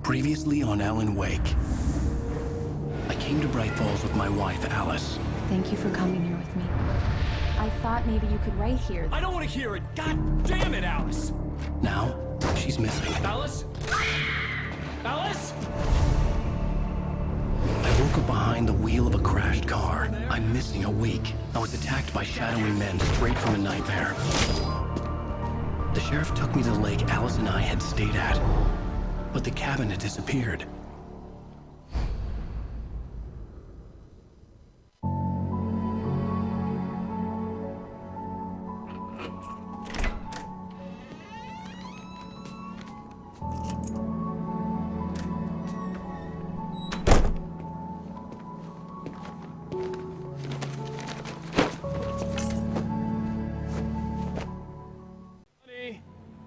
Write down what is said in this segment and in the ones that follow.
Previously on 앨런웨이크. I came to Bright Falls with my wife, Alice. Thank you for coming here with me. I thought maybe you could write here. I don't want to hear it! God damn it, Alice! Now, she's missing. Alice? Alice? I woke up behind the wheel of a crashed car. I'm missing a week. I was attacked by shadowy men straight from a nightmare. The sheriff took me to the lake Alice and I had stayed at, but the cabin had disappeared.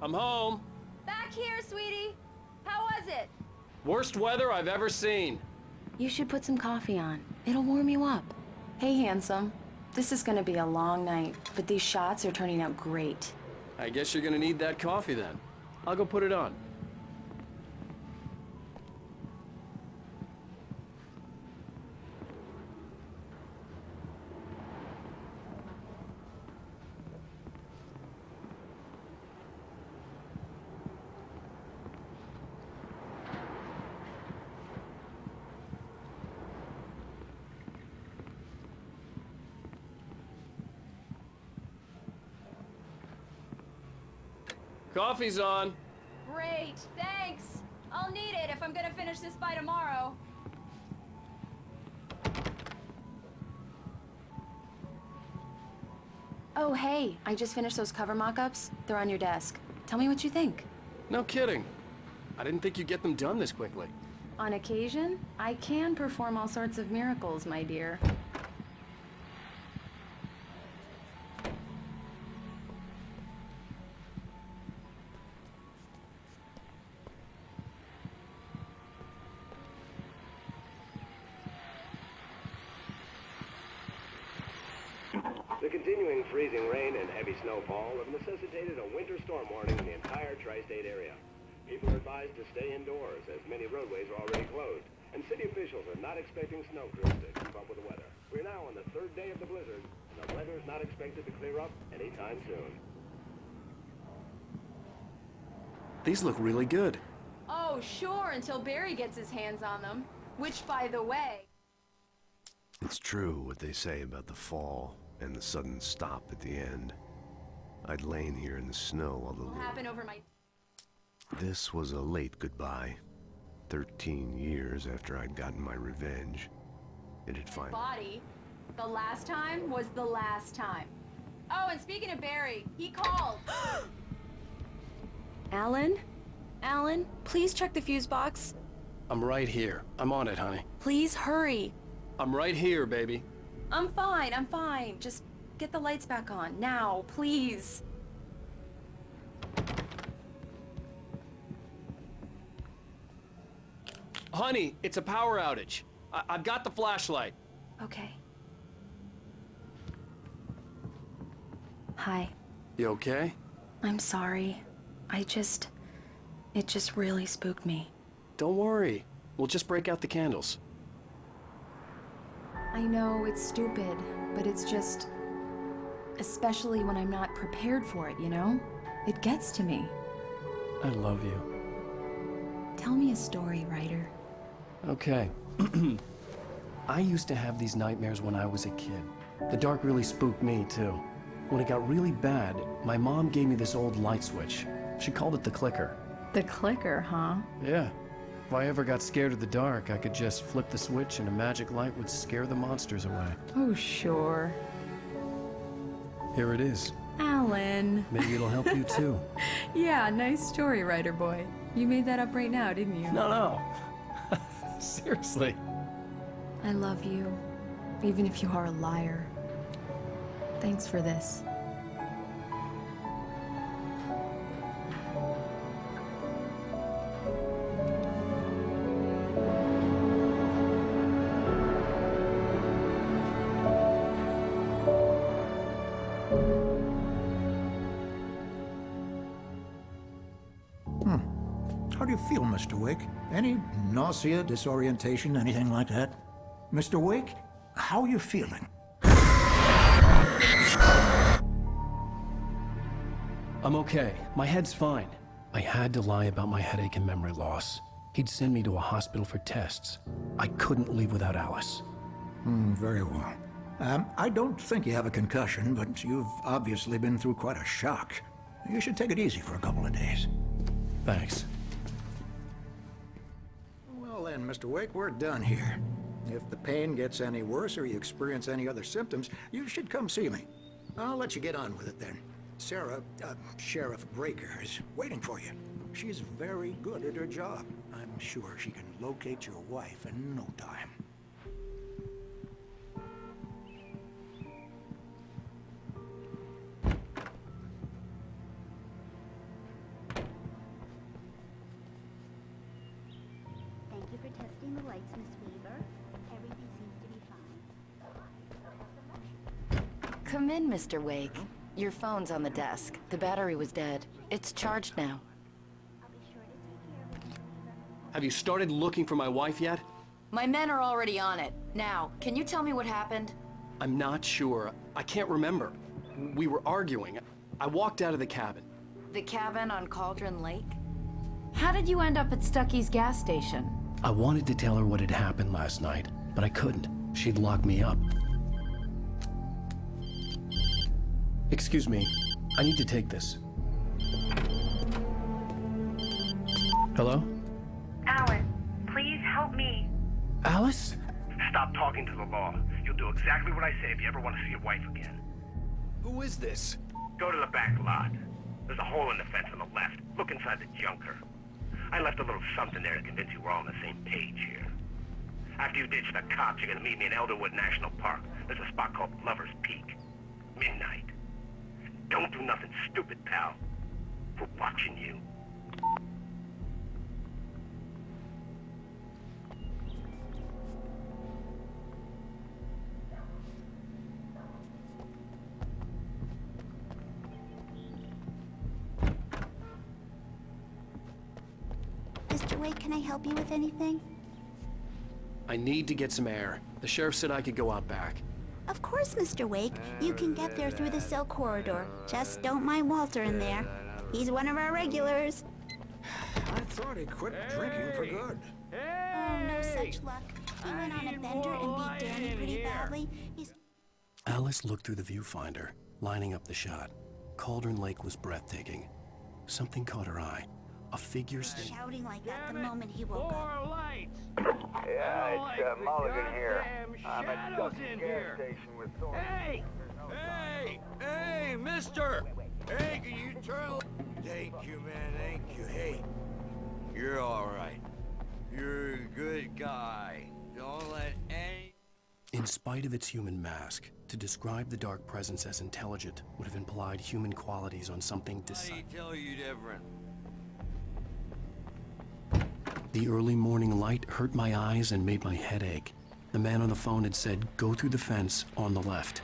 I'm home. Back here, sweetie. How was it? Worst weather I've ever seen. You should put some coffee on. It'll warm you up. Hey, handsome. This is gonna be a long night, but these shots are turning out great. I guess you're gonna need that coffee then. I'll go put it on. Coffee's on. Great, thanks. I'll need it if I'm gonna finish this by tomorrow. Oh, hey, I just finished those cover mock-ups. They're on your desk. Tell me what you think. No kidding. I didn't think you'd get them done this quickly. On occasion, I can perform all sorts of miracles, my dear. The continuing freezing rain and heavy snowfall have necessitated a winter storm warning in the entire tri-state area. People are advised to stay indoors as many roadways are already closed, and city officials are not expecting snow crews to keep up with the weather. We're now on the third day of the blizzard, and the weather is not expected to clear up anytime soon. These look really good. Oh, sure, until Barry gets his hands on them. Which, by the way... It's true what they say about the fall and the sudden stop at the end. I'd lain here in the snow all the will happen over my... This was a late goodbye. 13 years after I'd gotten my revenge. It had finally... body. The last time was the last time. Oh, and speaking of Barry, he called. Alan? Alan, please check the fuse box. I'm right here. I'm on it, honey. Please hurry. I'm right here, baby. I'm fine, I'm fine. Just get the lights back on, now, please. Honey, it's a power outage. I've got the flashlight. Okay. Hi. You okay? I'm sorry. It just really spooked me. Don't worry. We'll just break out the candles. I know it's stupid, but it's just... especially when I'm not prepared for it, you know? It gets to me. I love you. Tell me a story, writer. Okay. I used to have these nightmares when I was a kid. The dark really spooked me, too. When it got really bad, my mom gave me this old light switch. She called it the clicker. The clicker, huh? Yeah. If I ever got scared of the dark, I could just flip the switch and a magic light would scare the monsters away. Oh, sure. Here it is. Alan. Maybe it'll help you, too. Yeah, nice story, writer boy. You made that up right now, didn't you? No. Seriously. I love you, even if you are a liar. Thanks for this. do you feel, Mr. Wake? Any nausea, disorientation, anything like that? Mr. Wake, how are you feeling? I'm okay. My head's fine. I had to lie about my headache and memory loss. He'd send me to a hospital for tests. I couldn't leave without Alice. Very well. I don't think you have a concussion, but you've obviously been through quite a shock. You should take it easy for a couple of days. Thanks. Well then, Mr. Wake, we're done here. If the pain gets any worse or you experience any other symptoms, you should come see me. I'll let you get on with it then. Sarah, Sheriff Breaker, is waiting for you. She's very good at her job. I'm sure she can locate your wife in no time. Thank you for testing the lights, Miss Weaver. Everything seems to be fine. Come in, Mr. Wake. Your phone's on the desk. The battery was dead. It's charged now. I'll be sure to take care of it, Miss Weaver. Have you started looking for my wife yet? My men are already on it. Now, can you tell me what happened? I'm not sure. I can't remember. We were arguing. I walked out of the cabin. The cabin on Cauldron Lake? How did you end up at Stucky's gas station? I wanted to tell her what had happened last night, but I couldn't. She'd lock me up. Excuse me. I need to take this. Hello? Alice, please help me. Alice? Stop talking to the law. You'll do exactly what I say if you ever want to see your wife again. Who is this? Go to the back lot. There's a hole in the fence on the left. Look inside the junker. I left a little something there to convince you we're all on the same page here. After you ditch the cops, you're gonna meet me in Elderwood National Park. There's a spot called Lover's Peak. Midnight. Don't do nothing stupid, pal. We're watching you. Mr. Wake, can I help you with anything? I need to get some air. The sheriff said I could go out back. Of course, Mr. Wake. You can get there through the cell corridor. Just don't mind Walter in there. He's one of our regulars. I thought he quit drinking for good. Oh, no such luck. He went on a bender and beat Danny pretty badly. He's... Alice looked through the viewfinder, lining up the shot. Cauldron Lake was breathtaking. Something caught her eye. A figure standing. shouting like that the moment he woke up. Yeah, it's Mulligan here. I'm at Stucky's gas station with Thorne. Hey! Hey, mister! Hey, can you turn... Thank you, man, thank you. Hey, you're all right. You're a good guy. Don't let any... In spite of its human mask, to describe the dark presence as intelligent would have implied human qualities on something I tell you different. The early morning light hurt my eyes and made my head ache. The man on the phone had said, go through the fence on the left.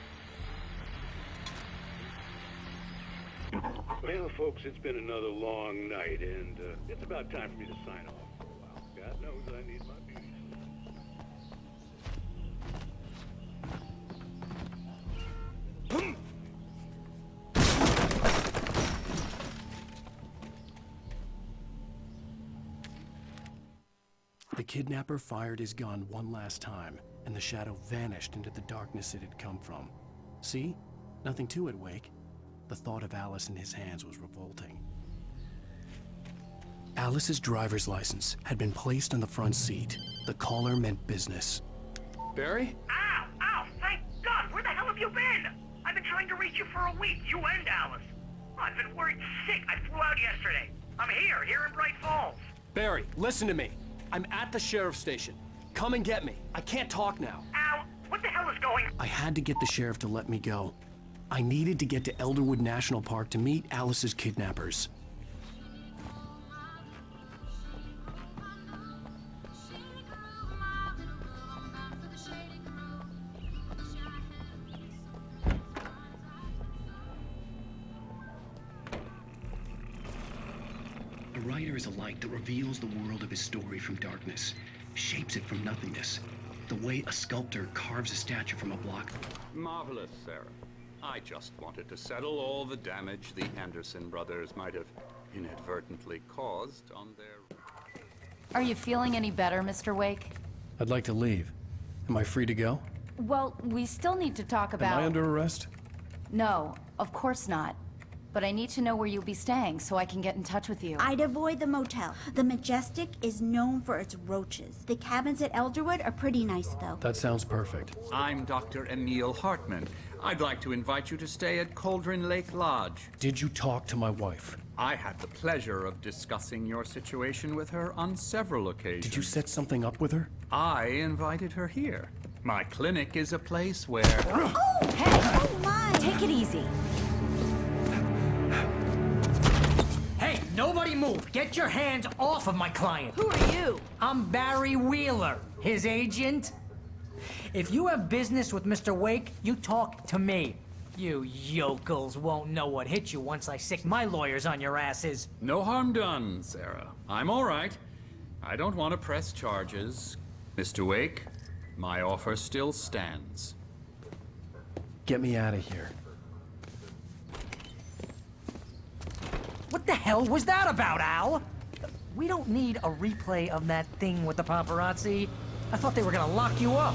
Well, folks, it's been another long night, and it's about time for me to sign off for a while. God knows I need my beauty sleep. The kidnapper fired his gun one last time, and the shadow vanished into the darkness it had come from. See? Nothing to it, Wake. The thought of Alice in his hands was revolting. Alice's driver's license had been placed on the front seat. The caller meant business. Barry? Ow! Ow! Thank God! Where the hell have you been? I've been trying to reach you for a week, you and Alice. I've been worried sick. I flew out yesterday. I'm here in Bright Falls. Barry, listen to me. I'm at the sheriff's station. Come and get me. I can't talk now. Ow! What the hell is going on? I had to get the sheriff to let me go. I needed to get to Elderwood National Park to meet Alice's kidnappers. A writer there is a light that reveals the world of his story from darkness, shapes it from nothingness, the way a sculptor carves a statue from a block. Marvelous, Sarah. I just wanted to settle all the damage the Anderson brothers might have inadvertently caused on their... Are you feeling any better, Mr. Wake? I'd like to leave. Am I free to go? Well, we still need to talk about... Am I under arrest? No, of course not. But I need to know where you'll be staying so I can get in touch with you. I'd avoid the motel. The Majestic is known for its roaches. The cabins at Elderwood are pretty nice, though. That sounds perfect. I'm Dr. Emil Hartman. I'd like to invite you to stay at Cauldron Lake Lodge. Did you talk to my wife? I had the pleasure of discussing your situation with her on several occasions. Did you set something up with her? I invited her here. My clinic is a place where... Oh, hey! Oh, my! Take it easy. Hey, nobody move! Get your hands off of my client! Who are you? I'm Barry Wheeler, his agent. If you have business with Mr. Wake, you talk to me. You yokels won't know what hit you once I sick my lawyers on your asses. No harm done, Sarah. I'm all right. I don't want to press charges. Mr. Wake, my offer still stands. Get me out of here. What the hell was that about, Al? We don't need a replay of that thing with the paparazzi. I thought they were gonna lock you up.